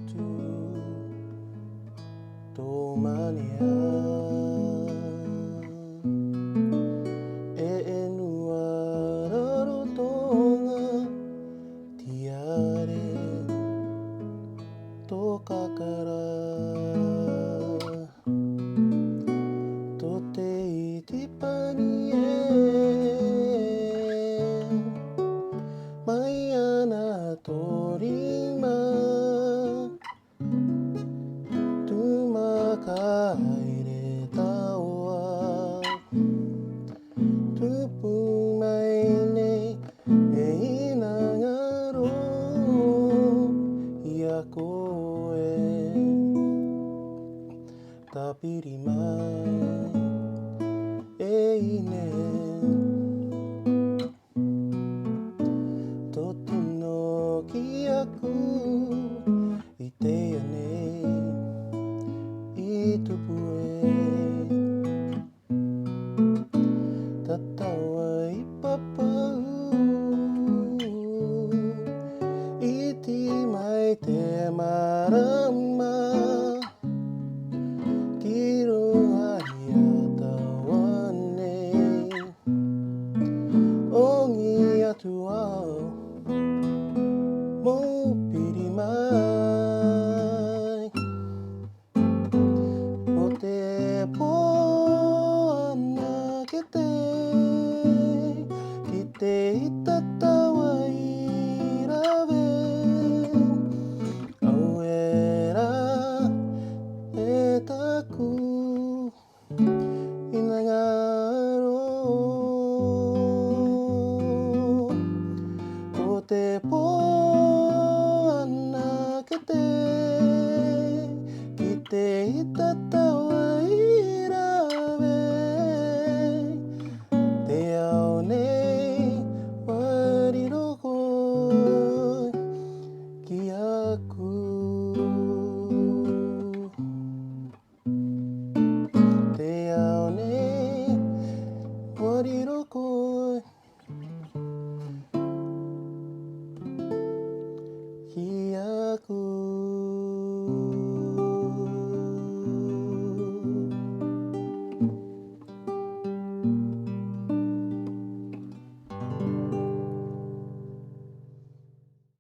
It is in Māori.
tu tomania e enuara tonga tiare to kakara to te itipani mai ana torima tumakaire taua tupu mai nei e inangaro ia koe tapiri mai e ine totino ki aku i te anei i tupu e tatawa i papau i ti mai te marama ki runga i atawa nei ongi atu au mo piri mai o te poana ki te itatawa i rawe au era e taku inangaro o te poana ki te itatawa